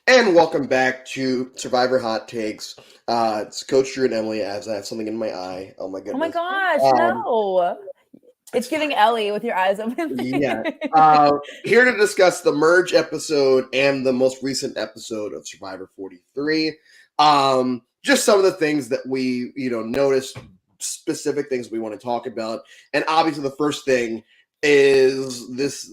And welcome back to Survivor Hot Takes. It's Coach Drew and Emily as I have something in my eye. Oh my Oh my goodness. gosh, Um, no. It's it's giving fine. Ellie with your eyes open. Yeah. Here to discuss the merge episode and the most recent episode of Survivor 43. Just some of the things that we, noticed, specific things we want to talk about. And obviously the first thing is this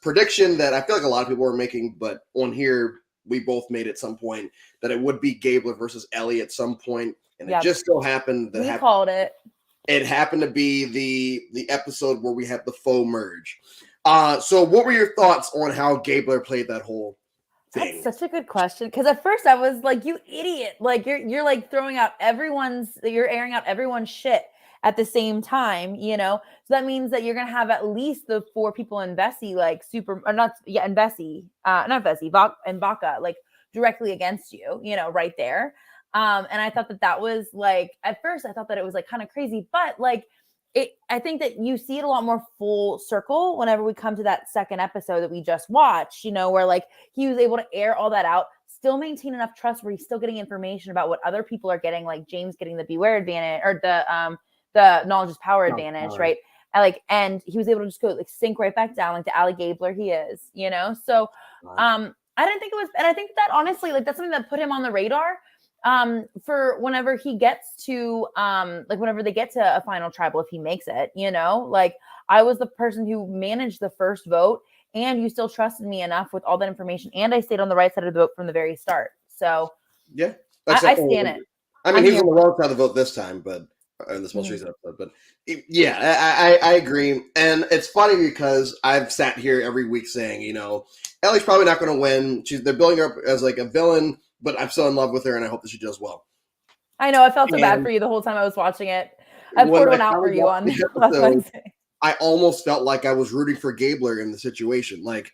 prediction that I feel like a lot of people are making, but on here we both made at some point that it would be Gabler versus Ellie at some point, and it Yep. just so happened that We called it. it happened to be the episode where we had the faux merge. So what were your thoughts on how Gabler played that whole That's thing? such a good question. Because at first I was like, you idiot. Like you're like throwing out you're airing out everyone's shit at the same time, So that means that you're gonna have at least the four people in Bessie, like super or not and Bessie, not Bessie, and Baca, like directly against you, right there. And I thought that was like at first I thought that it was like kind of crazy, but like I think that you see it a lot more full circle whenever we come to that second episode that we just watched, where like he was able to air all that out, still maintain enough trust where he's still getting information about what other people are getting, like James getting the beware advantage or the knowledge is power advantage, right? And he was able to just go like sink right back down like the Allie Gabler he is, So I didn't think it was, and I think that honestly, like that's something that put him on the radar for whenever he gets to like whenever they get to a final tribal, if he makes it, like I was the person who managed the first vote and you still trusted me enough with all that information and I stayed on the right side of the vote from the very start. So Yeah, I stand it. I mean, he was on the wrong side of the vote this time, but in this most recent episode. But yeah, I agree, and it's funny because I've sat here every week saying, Ellie's probably not going to win. They're building her up as like a villain, but I'm still in love with her, and I hope that she does well. I know I felt so bad for you the whole time I was watching it. I poured one out for you on last Wednesday. I almost felt like I was rooting for Gabler in the situation. Like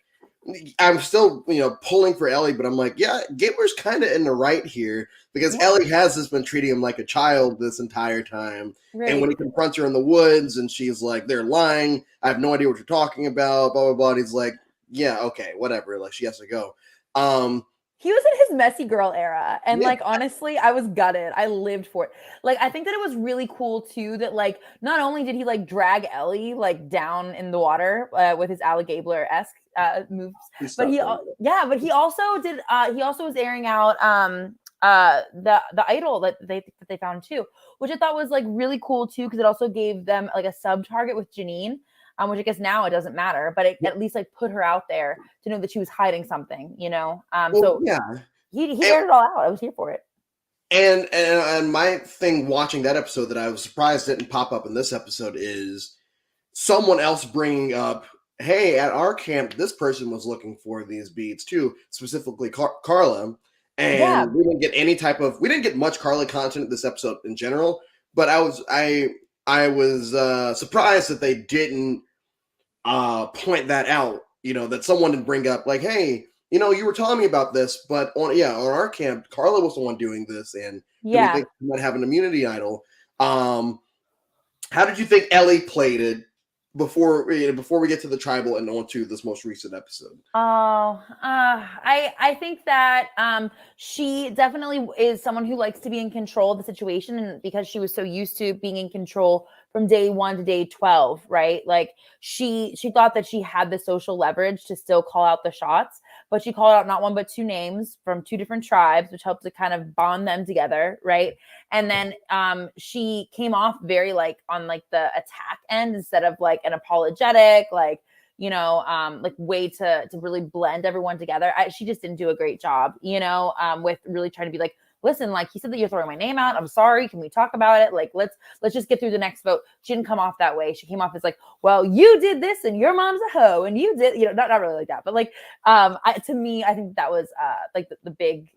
I'm still, pulling for Ellie, but I'm like, yeah, Gabler's kind of in the right here because Ellie has just been treating him like a child this entire time. Right. And when he confronts her in the woods and she's like, they're lying. I have no idea what you're talking about, blah, blah, blah. And he's like, yeah, okay, whatever. Like she has to go. He was in his messy girl era. And like, honestly, I was gutted. I lived for it. Like, I think that it was really cool too, that like, not only did he like drag Ellie like down in the water with his Allie Gabler-esque moves, but he also did, he also was airing out the idol that they found too, which I thought was like really cool too, because it also gave them like a sub target with Janine. Which I guess now it doesn't matter, but it at least like put her out there to know that she was hiding something, so yeah, he aired it all out. I was here for it. And my thing watching that episode that I was surprised didn't pop up in this episode is someone else bringing up, hey, at our camp, this person was looking for these beads too, specifically Carla. And we didn't get much Carla content in this episode in general, but I was surprised that they didn't point that out, that someone didn't bring up like, hey, you were telling me about this, but on our camp, Carla was the one doing this, and do we think she might have an immunity idol? How did you think Ellie played it before we get to the tribal and on to this most recent episode? I think that she definitely is someone who likes to be in control of the situation, and because she was so used to being in control from day 1 to day 12, right? Like she thought that she had the social leverage to still call out the shots, but she called out not one but two names from two different tribes, which helped to kind of bond them together, right? And then she came off very like on like the attack end instead of like an apologetic, like like way to really blend everyone together. She just didn't do a great job, with really trying to be like, listen, like he said that you're throwing my name out. I'm sorry. Can we talk about it? Like, let's just get through the next vote. She didn't come off that way. She came off as like, well, you did this and your mom's a hoe and you did, not really like that, but like, to me, I think that was like the big,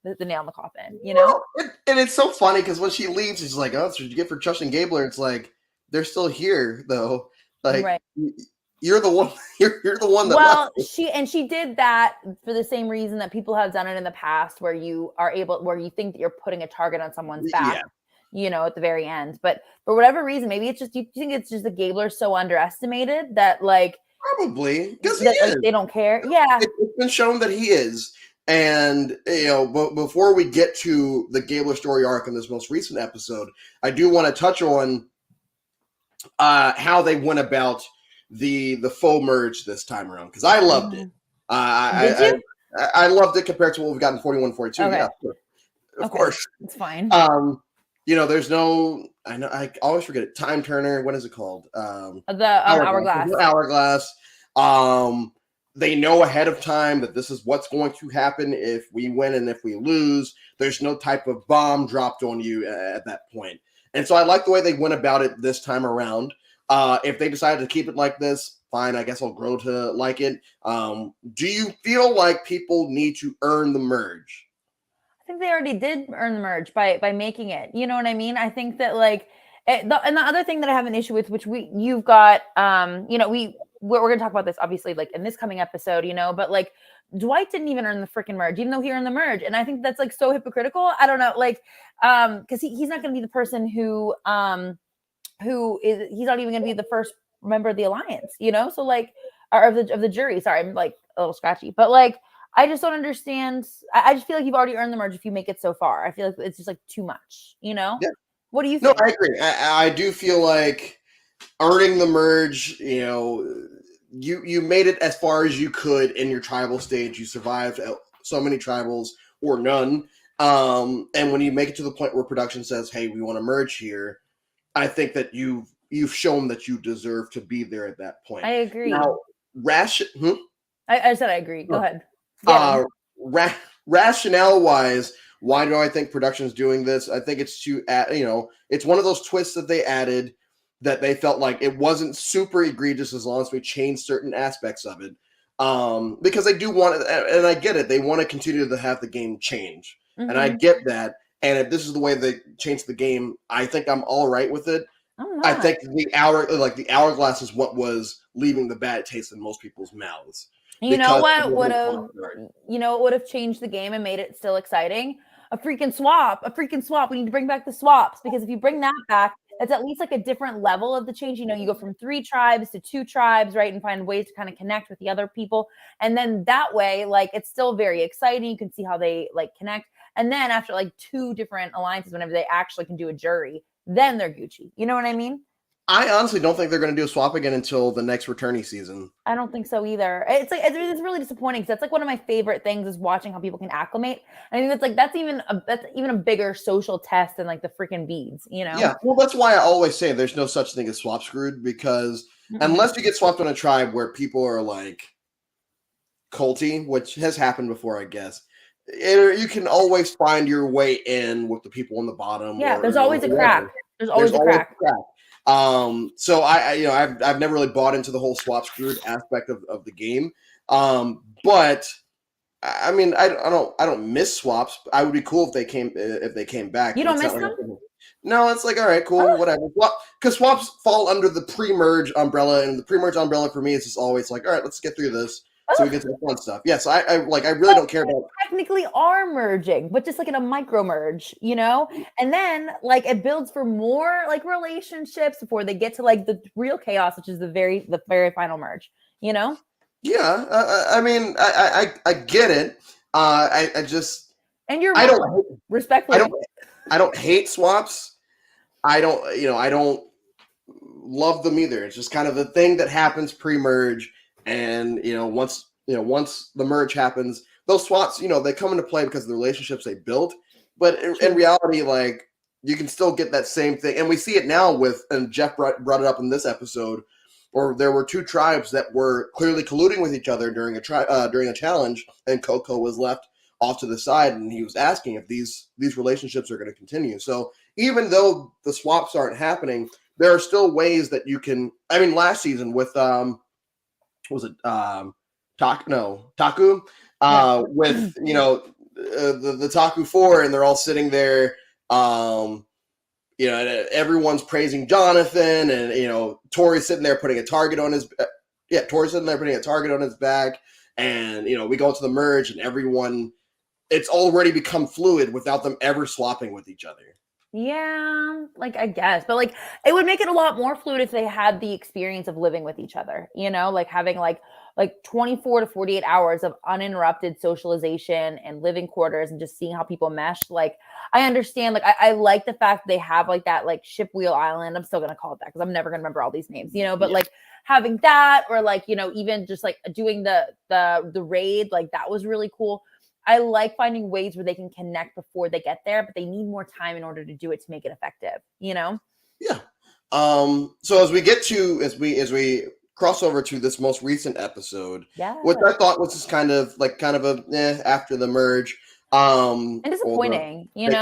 the nail in the coffin, Well, and it's so funny because when she leaves, she's like, oh, so did you get for trusting Gabler? It's like, they're still here though. Like, right. You're the one. You're the one that. Well, she did that for the same reason that people have done it in the past, where you think that you're putting a target on someone's back, at the very end. But for whatever reason, maybe it's just you think it's just the Gabler's so underestimated that like probably because like, they don't care. Yeah, it's been shown that he is. And before we get to the Gabler story arc in this most recent episode, I do want to touch on how they went about the faux merge this time around, because I loved it. Did you? I loved it compared to what we've got in 41, 42. Okay. Yeah, of course. It's fine. There's no, I know, I always forget it. Time Turner. What is it called? Hourglass. Hourglass. They know ahead of time that this is what's going to happen if we win and if we lose. There's no type of bomb dropped on you at that point. And so I like the way they went about it this time around. If they decided to keep it like this, fine. I guess I'll grow to like it. Do you feel like people need to earn the merge? I think they already did earn the merge by making it. You know what I mean? I think that and the other thing that I have an issue with, which you've got, we're going to talk about this obviously like in this coming episode, but like Dwight didn't even earn the freaking merge, even though he earned the merge. And I think that's like so hypocritical. I don't know, because he's not going to be the person he's not even going to be the first member of the alliance, so like, or of the jury. Sorry, I'm like a little scratchy, but like, I just don't understand. I just feel like you've already earned the merge if you make it so far. I feel like it's just like too much, Yeah. What do you think? No, I agree. I do feel like earning the merge, you made it as far as you could in your tribal stage. You survived so many tribals or none. And when you make it to the point where production says, hey, we want to merge here, I think that you've shown that you deserve to be there at that point. I agree. Now, I said I agree. Go ahead. Rationale-wise, why do I think production's doing this? I think it's to add, it's one of those twists that they added that they felt like it wasn't super egregious as long as we changed certain aspects of it. Because they do want it, and I get it, they want to continue to have the game change. Mm-hmm. And I get that. And if this is the way they change the game, I think I'm all right with it. I think the hourglass is what was leaving the bad taste in most people's mouths. You know what would have changed the game and made it still exciting? A freaking swap. We need to bring back the swaps, because if you bring that back, it's at least like a different level of the change. You go from 3 tribes to 2 tribes, right? And find ways to kind of connect with the other people. And then that way, like, it's still very exciting. You can see how they like connect. And then after like 2 different alliances, whenever they actually can do a jury, then they're Gucci. You know what I mean? I honestly don't think they're going to do a swap again until the next returnee season. I don't think so either. It's really disappointing, because that's like one of my favorite things is watching how people can acclimate. I think that's even a bigger social test than like the freaking beads, Yeah, well, that's why I always say there's no such thing as swap screwed, because unless you get swapped on a tribe where people are like culty, which has happened before, I guess, you can always find your way in with the people on the bottom. Yeah, there's always a crack. There's always a crack. So I've never really bought into the whole swap screwed aspect of the game. But I mean, I don't miss swaps. I would be cool if they came back. You don't miss them? No, it's like, all right, cool, whatever. Because swaps fall under the pre-merge umbrella, and the pre-merge umbrella for me is just always like, all right, let's get through this. So we get to the fun stuff. Yeah, so I really don't care about. Technically are merging, but just like in a micro merge, and then like it builds for more like relationships before they get to like the real chaos, which is the very final merge. Yeah, I mean, I get it. I just and you're respectfully. I don't hate swaps. I don't love them either. It's just kind of the thing that happens pre-merge. And once the merge happens, those swaps, they come into play because of the relationships they built. But in reality, like, you can still get that same thing, and we see it now and Jeff brought it up in this episode, or there were 2 tribes that were clearly colluding with each other during a challenge, and Coco was left off to the side, and he was asking if these relationships are going to continue. So even though the swaps aren't happening, there are still ways that you can. I mean, last season with was it Taku with the Taku 4, and they're all sitting there and everyone's praising Jonathan, and Tori's sitting there putting a target on his back, and we go into the merge, and everyone, it's already become fluid without them ever swapping with each other. Yeah, like I guess, but like it would make it a lot more fluid if they had the experience of living with each other, like having like like 24 to 48 hours of uninterrupted socialization and living quarters and just seeing how people mesh. Like, I understand, like, I like the fact they have like that, like Ship Wheel Island. I'm still going to call it that because I'm never going to remember all these names, but like having that, or like, even just like doing the raid, like that was really cool. I like finding ways where they can connect before they get there, but they need more time in order to do it to make it effective, Yeah. So as we cross over to this most recent episode, which I thought was just kind of a after the merge. And disappointing, like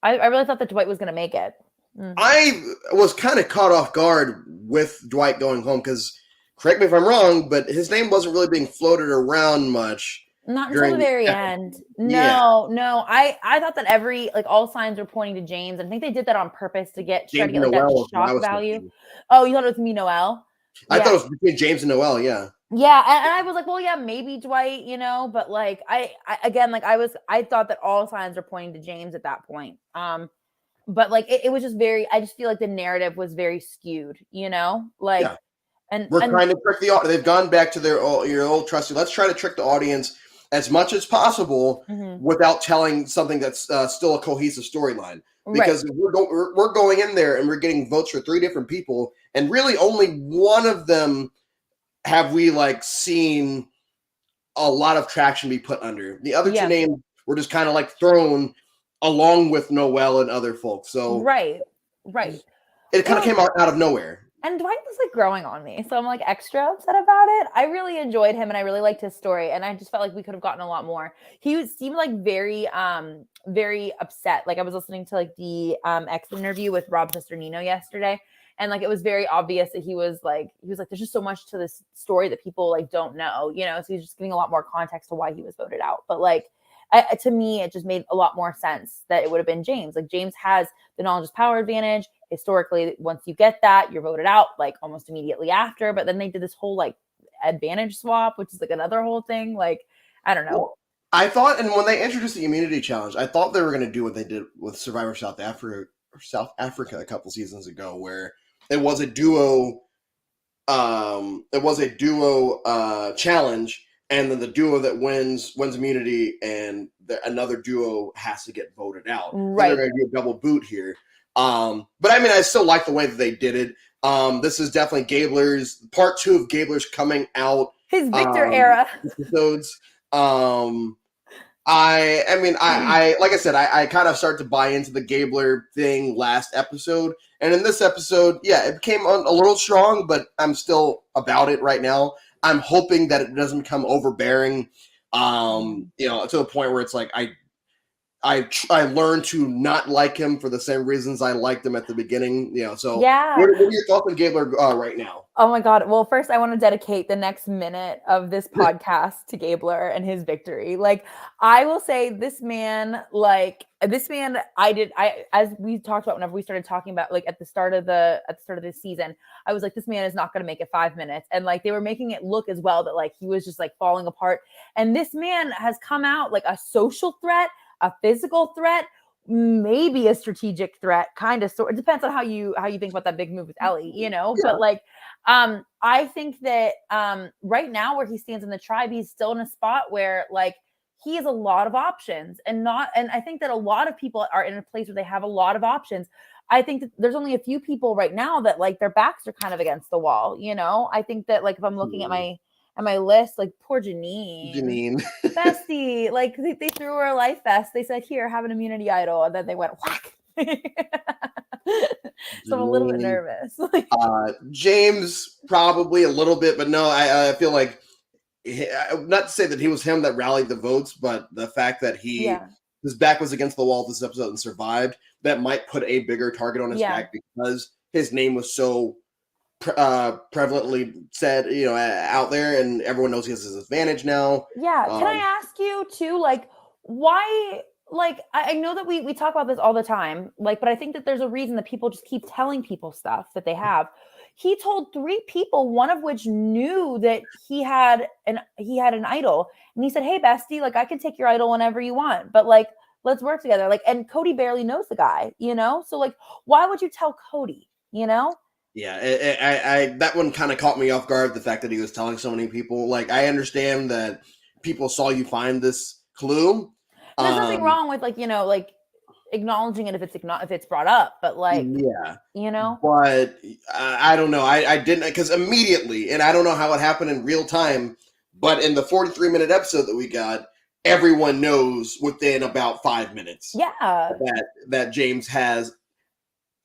I really thought that Dwight was going to make it. I was kind of caught off guard with Dwight going home because, correct me if I'm wrong, but his name wasn't really being floated around much. Not until the very end. No. I thought that all signs were pointing to James. I think they did that on purpose to try to get like that shock value. Thinking. Oh, you thought it was me, Noel? I thought it was between James and Noel. Yeah. Yeah, and I was like, well, yeah, maybe Dwight, but like I thought that all signs were pointing to James at that point. But like it was just I just feel like the narrative was very skewed, like. Yeah. And we're trying to trick the audience. They've gone back to your old trusty. Let's try to trick the audience as much as possible without telling something that's still a cohesive storyline. Because we're going in there and we're getting votes for 3 different people, and really only one of them have we like seen a lot of traction be put under. The other 2 names were just kind of like thrown along with Noel and other folks. So right. It kind of came out of nowhere. And Dwight was like growing on me. So I'm like extra upset about it. I really enjoyed him and I really liked his story. And I just felt like we could have gotten a lot more. He seemed like very upset. Like I was listening to like the exit interview with Rob Cesternino yesterday. And like it was very obvious that he was like, there's just so much to this story that people like don't know, so he's just giving a lot more context to why he was voted out. But like to me, it just made a lot more sense that it would have been James. Like James has the knowledge is power advantage. Historically, once you get that, you're voted out like almost immediately after. But then they did this whole like advantage swap, which is like another whole thing. Like, I don't know. Well, I thought, and when they introduced the immunity challenge, I thought they were going to do what they did with Survivor South Africa a couple seasons ago, where it was a duo. Challenge, and then the duo that wins immunity, and another duo has to get voted out. Right. They're going to do a double boot here. But I mean, I still like the way that they did it. This is definitely Gabler's part 2 of Gabler's coming out. His Victor era episodes. I like I said, I kind of start to buy into the Gabler thing last episode, and in this episode, it became a little strong, but I'm still about it right now. I'm hoping that it doesn't become overbearing, to the point where it's like I learned to not like him for the same reasons I liked him at the beginning. So what are your thoughts on Gabler right now? Oh my God. Well, first I want to dedicate the next minute of this podcast to Gabler and his victory. Like, I will say this man, as we talked about whenever we started talking about like at the start of this season, I was like, this man is not going to make it 5 minutes. And like, they were making it look as well that like, he was just like falling apart. And this man has come out like a social threat, a physical threat, maybe a strategic threat, kind of. It depends on how you think about that big move with Ellie, but like, I think that right now where he stands in the tribe, he's still in a spot where like he has a lot of options and I think that a lot of people are in a place where they have a lot of options. I think that there's only a few people right now that like their backs are kind of against the wall. I think that like if I'm looking at my list, like poor Janine bestie, like they threw her a life vest. They said, here, have an immunity idol. And then they went whack. So I'm a little bit nervous. James probably a little bit, but no, I feel like, not to say that he was him that rallied the votes, but the fact that his back was against the wall this episode and survived, that might put a bigger target on his back because his name was so prevalently said, out there, and everyone knows he has his advantage now. Yeah. Can I ask you too, like, why? Like, I know that we talk about this all the time, like, but I think that there's a reason that people just keep telling people stuff that they have. He told 3 people, one of which knew that he had an idol, and he said, hey, bestie, like I can take your idol whenever you want, but like, let's work together. Like, and Cody barely knows the guy, so like, why would you tell Cody, Yeah, I that one kind of caught me off guard. The fact that he was telling so many people. Like, I understand that people saw you find this clue. And there's nothing wrong with like, like acknowledging it if it's brought up, but like, Yeah, you know. but I don't know. I didn't, because immediately, and I don't know how it happened in real time, but in the 43-minute episode that we got, everyone knows within about 5 minutes Yeah. that James has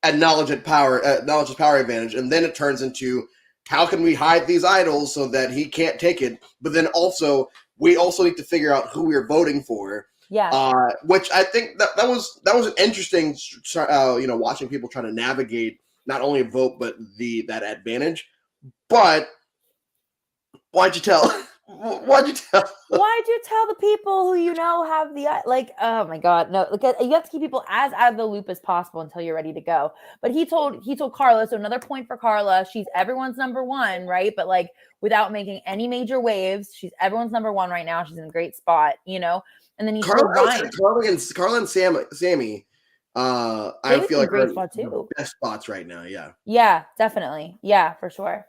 a knowledge power advantage, and then it turns into, how can we hide these idols so that he can't take it? But then also, we also need to figure out who we're voting for. Yeah. Which I think that was an interesting, watching people trying to navigate not only a vote but that advantage. But why'd you tell? Why'd you tell? Why'd you tell the people who have the like? Oh my god, no! Like, you have to keep people as out of the loop as possible until you're ready to go. But he told Carla. So another point for Carla. She's everyone's number one, right? But like without making any major waves, she's everyone's number one right now. She's in a great spot, And then he told Ryan. Carla and Sammy. I feel like great spot too. Best spots right now. Yeah. Yeah, definitely. Yeah, for sure.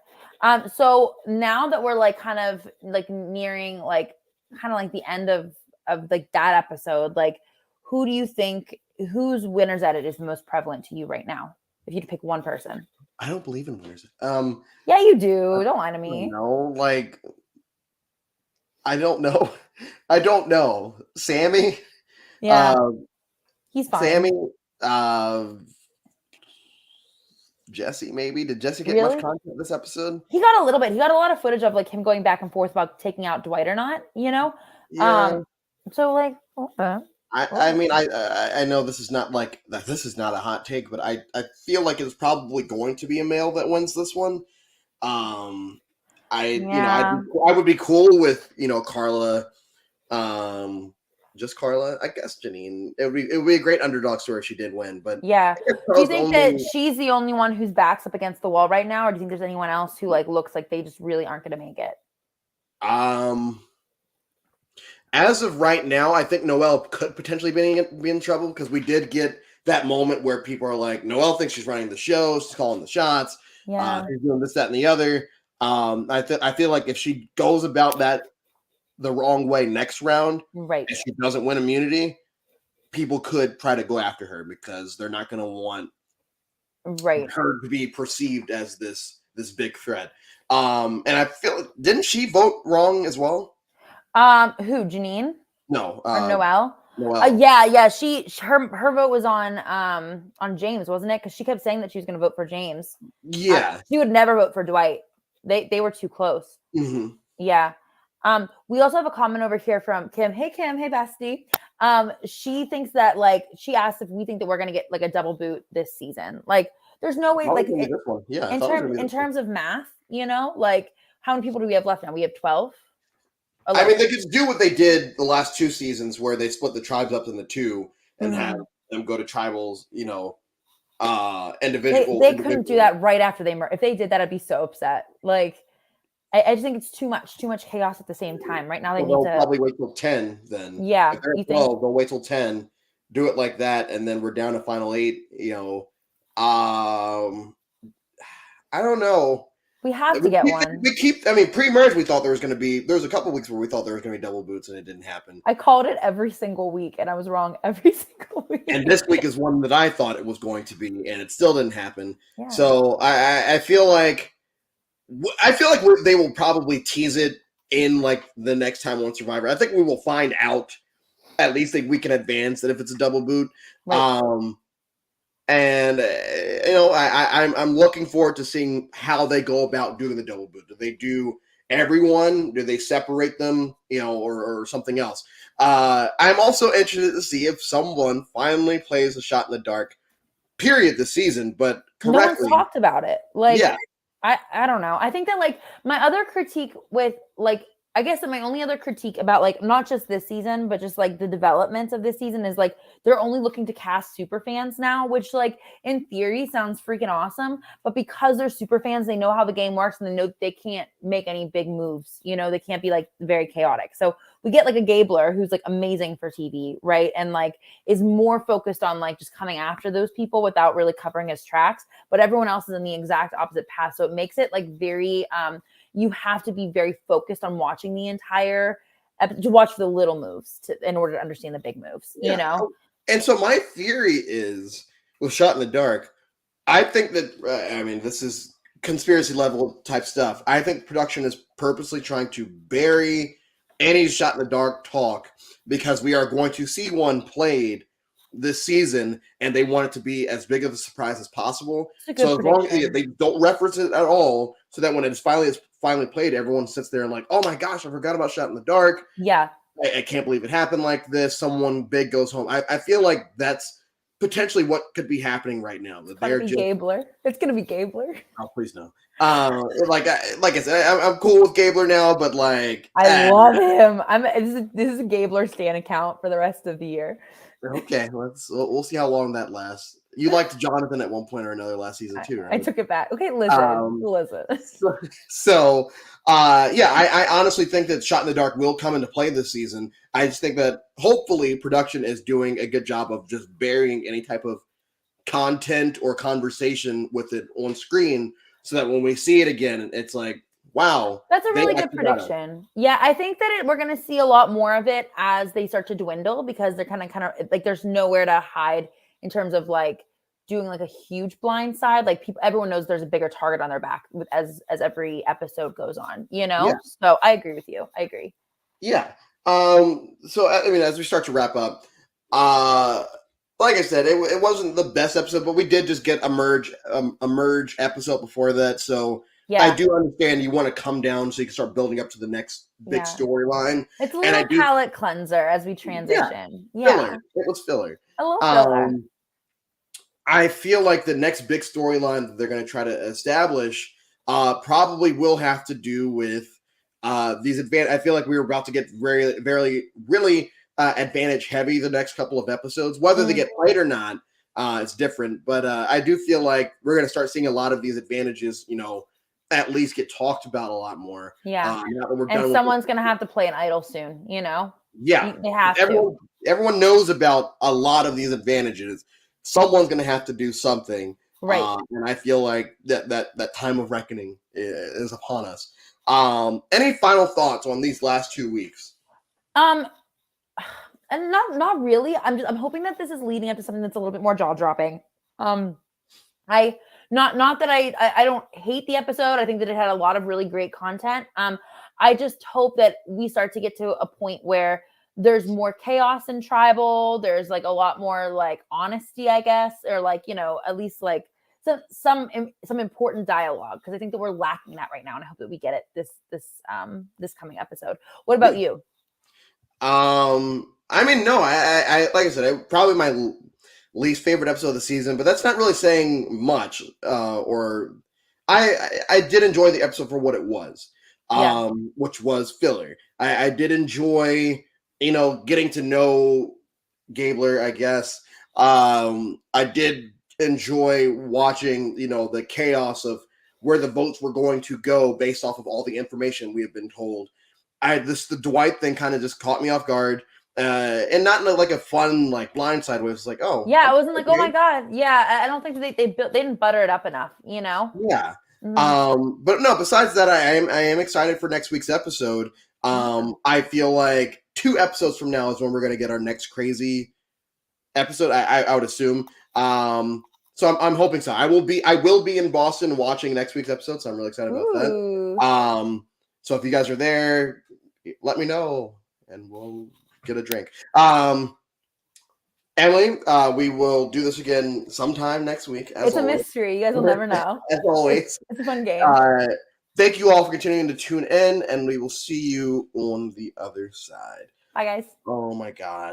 So now that we're like kind of like nearing like kind of like the end of like that episode, like who do you think whose winner's edit is the most prevalent to you right now? If you had to pick one person. I don't believe in winners. Yeah, you do. Don't lie to me. No, like I don't know. I don't know. Sammy. Yeah. He's fine. Sammy. Jesse, maybe. Did Jesse get much content this episode? He got a little bit. He got a lot of footage of like him going back and forth about taking out Dwight or not, Yeah. So like I mean, I know this is not a hot take, but I feel like it's probably going to be a male that wins this one. I would be cool with Carla, just Carla. I guess Janine. It would be a great underdog story if she did win. But yeah, do you think that she's the only one whose back's up against the wall right now, or do you think there's anyone else who like looks like they just really aren't going to make it? As of right now, I think Noelle could potentially be in trouble, because we did get that moment where people are like, Noelle thinks she's running the show, she's calling the shots, she's doing this, that, and the other. I feel like if she goes about that the wrong way next round, right, and she doesn't win immunity, people could try to go after her because they're not going to want her to be perceived as this big threat. And I feel, didn't she vote wrong as well? Who, Janine? No, or Noelle. Noelle. Yeah. Her vote was on James, wasn't it? Because she kept saying that she was going to vote for James. Yeah, she would never vote for Dwight. They were too close. Mm-hmm. Yeah. We also have a comment over here from Kim. Hey, Kim. Hey, bestie. She thinks that like she asked if we think that we're going to get like a double boot this season. Like, there's no way. Like, yeah. In terms of math, like how many people do we have left now? We have 12. 11. I mean, they could do what they did the last 2 seasons, where they split the tribes up into 2 and have them go to tribals. Individual. They couldn't do that right after they merge. If they did that, I'd be so upset. Like, I just think it's too much chaos at the same time. Right now, they'll probably wait till 10. Then, yeah, if they're 12, they'll wait till 10, do it like that, and then we're down to final 8. I don't know. We have to get one. Pre-merge, we thought there was a couple weeks where we thought there was going to be double boots, and it didn't happen. I called it every single week, and I was wrong every single week. And this week is one that I thought it was going to be, and it still didn't happen. Yeah. So I feel like they will probably tease it in like the next time on Survivor. I think we will find out at least a week in advance that if it's a double boot. Right. And I'm looking forward to seeing how they go about doing the double boot. Do they do everyone? Do they separate them? Or something else? I'm also interested to see if someone finally plays a shot in the dark. Period. This season, but correctly. No one's talked about it. Like, yeah. I don't know. I think that like my other critique with like I guess that my only other critique about like not just this season, but just like the developments of this season is like they're only looking to cast super fans now, which like in theory sounds freaking awesome. But because they're super fans, they know how the game works and they know they can't make any big moves. You know, they can't be like very chaotic. So we get like a Gabler who's like amazing for TV, right? And like is more focused on like just coming after those people without really covering his tracks. But everyone else is in the exact opposite path. So it makes it like very you have to be very focused on watching the entire to watch the little moves in order to understand the big moves, you know? And so my theory is with Shot in the Dark, I think that, I mean, this is conspiracy level type stuff. I think production is purposely trying to bury any Shot in the Dark talk because we are going to see one played this season and they want it to be as big of a surprise as possible. So as long as they don't reference it at all, so that when it's finally played, everyone sits there and like, oh my gosh, I forgot about Shot in the Dark. Yeah. I can't believe it happened like this. Someone big goes home. I feel like that's potentially what could be happening right now. It's gonna be Gabler. It's gonna be Gabler. Oh, please no. Like I said, I'm cool with Gabler now, but like I love him. This is a Gabler stan account for the rest of the year. Okay, we'll see how long that lasts. You liked Jonathan at one point or another last season too, right? I took it back. Okay, listen. So, yeah, I honestly think that Shot in the Dark will come into play this season. I just think that hopefully production is doing a good job of just burying any type of content or conversation with it on screen so that when we see it again, it's like, wow. That's a really good prediction. Yeah, I think that we're going to see a lot more of it as they start to dwindle because they're kind of like there's nowhere to hide in terms of like doing like a huge blind side. Like everyone knows there's a bigger target on their back as every episode goes on, you know? Yeah. So I agree with you. I agree. Yeah. So, I mean, as we start to wrap up, like I said, it wasn't the best episode, but we did just get a merge episode before that. So yeah. I do understand you want to come down so you can start building up to the next big storyline. It's a little palate cleanser as we transition. Yeah. Filler. It was filler. A little filler. I feel like the next big storyline that they're going to try to establish probably will have to do with these advantage. I feel like we were about to get really advantage heavy the next couple of episodes. Whether they get played or not, it's different. But I do feel like we're going to start seeing a lot of these advantages, you know, at least get talked about a lot more. Yeah. And someone's going to have to play an idol soon, you know? Yeah. They have to. Everyone knows about a lot of these advantages. Someone's going to have to do something. Right. And I feel like that time of reckoning is upon us. Any final thoughts on these last 2 weeks? And not really. I'm hoping that this is leading up to something that's a little bit more jaw dropping. Not that I don't hate the episode. I think that it had a lot of really great content. I just hope that we start to get to a point where there's more chaos in Tribal. There's like a lot more like honesty, I guess, or like, you know, at least like some important dialogue, because I think that we're lacking that right now, and I hope that we get it this coming episode. What about you? I mean, no, I like I said, probably my least favorite episode of the season, but that's not really saying much. Or I did enjoy the episode for what it was, which was filler. I did enjoy, you know, getting to know Gabler, I guess. I did enjoy watching, you know, the chaos of where the votes were going to go based off of all the information we have been told. The Dwight thing kind of just caught me off guard. And not in like a fun, like blindside way. It was like, oh. Yeah, it wasn't like, oh my God. Yeah, I don't think they didn't butter it up enough, you know? Yeah. Mm-hmm. But no, besides that, I am excited for next week's episode. I feel like 2 episodes from now is when we're going to get our next crazy episode, I would assume. So I'm hoping so. I will be in Boston watching next week's episode, so I'm really excited about that. So if you guys are there, let me know, and we'll get a drink. Emily, we will do this again sometime next week. It's a mystery. You guys will never know. As always. It's a fun game. Thank you all for continuing to tune in, and we will see you on the other side. Bye, guys. Oh, my God.